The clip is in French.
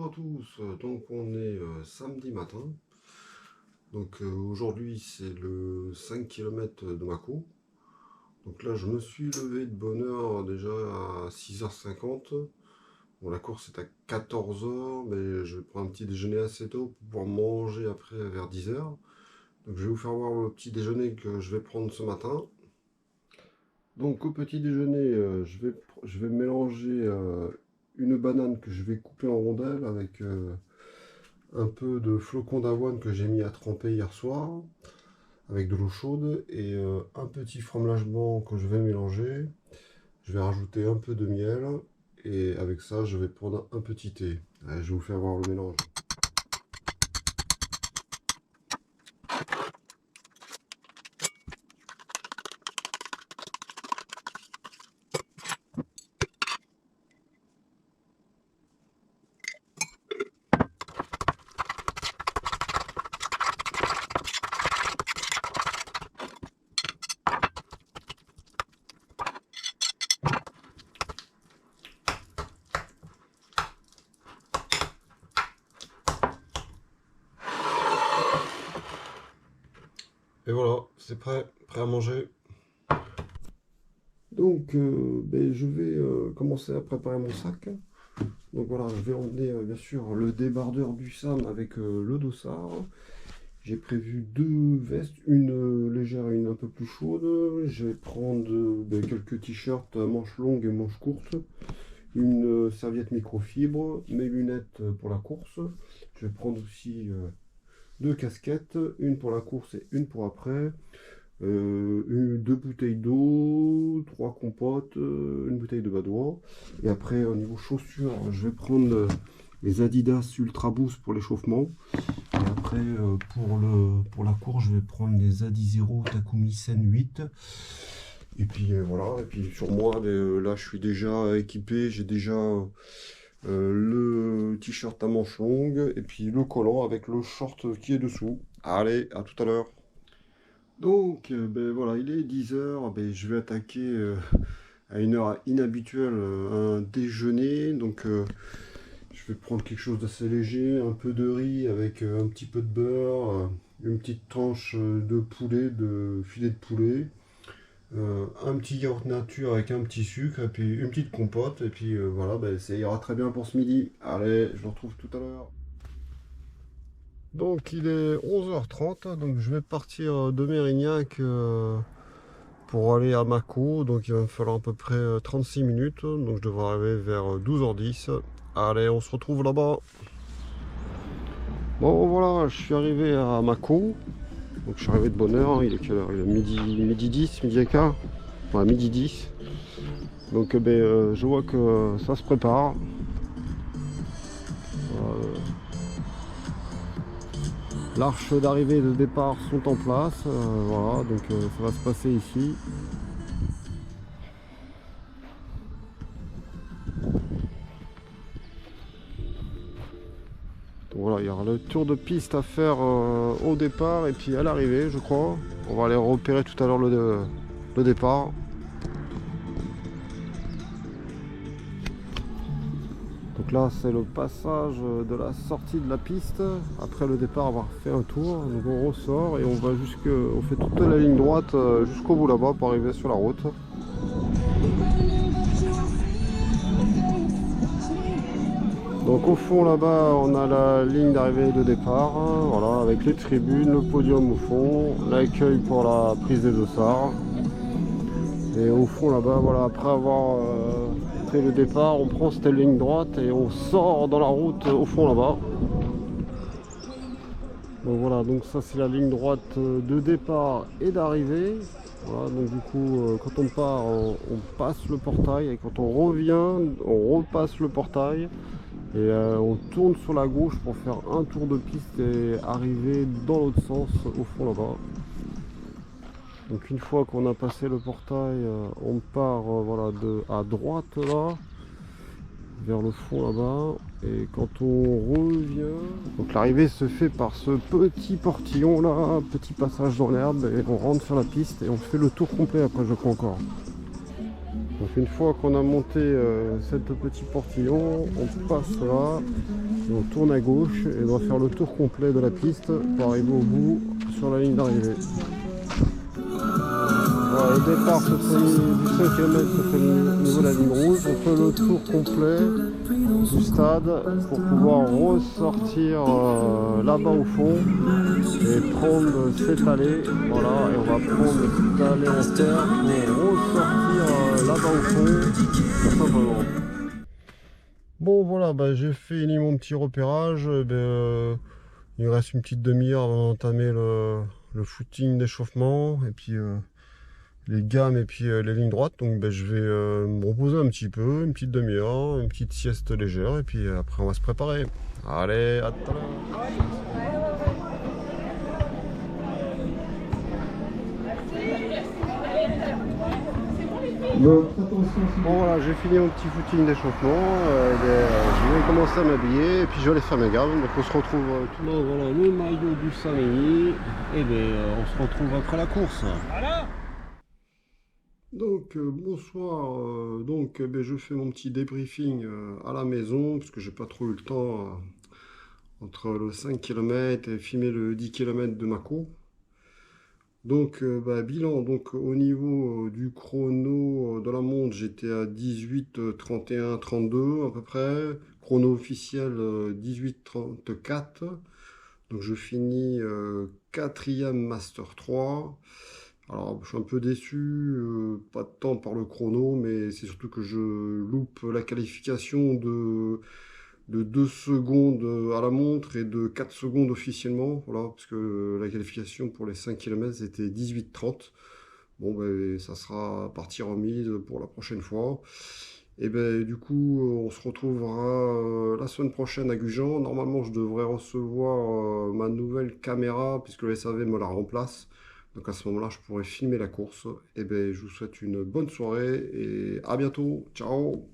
Bonjour à tous, donc on est samedi matin, donc aujourd'hui c'est le 5 km de Mâcon. Donc là je me suis levé de bonne heure déjà à 6h50. Bon, la course est à 14h, mais je vais prendre un petit déjeuner assez tôt pour pouvoir manger après vers 10h. Donc je vais vous faire voir le petit déjeuner que je vais prendre ce matin. Donc au petit déjeuner, je vais mélanger une banane que je vais couper en rondelles avec un peu de flocons d'avoine que j'ai mis à tremper hier soir avec de l'eau chaude et un petit fromage blanc que je vais mélanger. Je vais rajouter un peu de miel et avec ça je vais prendre un petit thé. Allez, je vais vous faire voir le mélange. Et voilà, c'est prêt à manger. Donc je vais commencer à préparer mon sac. Donc voilà, je vais emmener bien sûr le débardeur du Sam avec le dossard. J'ai prévu deux vestes, une légère et une un peu plus chaude. Je vais prendre quelques t-shirts à manches longues et manches courtes. Une serviette microfibre, mes lunettes pour la course. Je vais prendre aussi deux casquettes, une pour la course et une pour après. Deux bouteilles d'eau, trois compotes, une bouteille de badois. Et après, au niveau chaussures, je vais prendre les Adidas Ultra Boost pour l'échauffement. Et après, pour la course, je vais prendre les Adizero Takumi Sen 8. Et puis voilà, et puis sur moi, là je suis déjà équipé, j'ai déjà le t-shirt à manches longues et puis le collant avec le short qui est dessous. Allez, à tout à l'heure. Donc voilà, il est 10h, je vais attaquer à une heure inhabituelle un déjeuner. Donc je vais prendre quelque chose d'assez léger, un peu de riz avec un petit peu de beurre, une petite tranche de poulet, de filet de poulet. Un petit yaourt nature avec un petit sucre et puis une petite compote et puis voilà, ça ira très bien pour ce midi. Allez, je vous retrouve tout à l'heure. Donc il est 11h30, donc je vais partir de Mérignac pour aller à Mâcon, donc il va me falloir à peu près 36 minutes, donc je devrais arriver vers 12h10. Allez, on se retrouve là-bas. Bon voilà, je suis arrivé à Mâcon. Donc je suis arrivé de bonne heure, il est quelle heure? Il est midi 10, midi et quart, enfin midi 10. Donc je vois que ça se prépare. L'arche d'arrivée et de départ sont en place, voilà, donc ça va se passer ici. Donc voilà, il y aura le tour de piste à faire au départ et puis à l'arrivée, je crois. On va aller repérer tout à l'heure le départ. Donc là c'est le passage de la sortie de la piste après le départ avoir fait un tour. Donc on ressort et on va on fait toute la ligne droite jusqu'au bout là-bas pour arriver sur la route. Donc au fond là-bas on a la ligne d'arrivée et de départ, voilà, avec les tribunes, le podium au fond, l'accueil pour la prise des dossards. Et au fond là-bas, voilà, après avoir fait le départ, on prend cette ligne droite et on sort dans la route au fond là-bas. Donc voilà, donc ça c'est la ligne droite de départ et d'arrivée. Voilà, donc du coup quand on part on passe le portail et quand on revient on repasse le portail et on tourne sur la gauche pour faire un tour de piste et arriver dans l'autre sens au fond là-bas. Donc une fois qu'on a passé le portail, on part voilà, à droite là, vers le fond là-bas. Et quand on revient, donc l'arrivée se fait par ce petit portillon là, petit passage dans l'herbe, et on rentre sur la piste et on fait le tour complet après je crois encore. Donc une fois qu'on a monté cette petit portillon, on passe là, et on tourne à gauche et on va faire le tour complet de la piste pour arriver au bout sur la ligne d'arrivée. Voilà, le départ se fait du 5 km se fait au niveau de la ligne rouge, on fait le tour complet du stade pour pouvoir ressortir là-bas au fond et prendre cette allée, voilà, et on va prendre cette allée en terre pour ressortir là-bas au fond, tout simplement. Bon voilà, bah, j'ai fini mon petit repérage, il me reste une petite demi-heure avant d'entamer le footing d'échauffement et puis les gammes et puis les lignes droites. Donc je vais me reposer un petit peu, une petite demi-heure, une petite sieste légère et puis après on va se préparer. Allez, à tout à l'heure. Bon voilà, j'ai fini mon petit footing d'échauffement, je vais commencer à m'habiller et puis je vais aller faire mes gammes. Donc on se retrouve donc voilà, le maillot du samedi et on se retrouve après la course. Voilà. Donc bonsoir, je fais mon petit débriefing à la maison parce que j'ai pas trop eu le temps entre le 5 km et filmer le 10 km de ma cour. Donc bilan, donc au niveau du chrono de la montre, j'étais à 18 31 32 à peu près. Chrono officiel 18 34. Donc je finis quatrième Master 3. Alors, je suis un peu déçu, pas de temps par le chrono, mais c'est surtout que je loupe la qualification de 2 secondes à la montre et de 4 secondes officiellement, voilà, parce que la qualification pour les 5 km c'était 18-30. Bon, ben, ça sera partie remise pour la prochaine fois. Et ben, du coup, on se retrouvera la semaine prochaine à Gujan. Normalement, je devrais recevoir ma nouvelle caméra, puisque le SAV me la remplace. Donc à ce moment-là, je pourrai filmer la course. Et ben, je vous souhaite une bonne soirée et à bientôt. Ciao!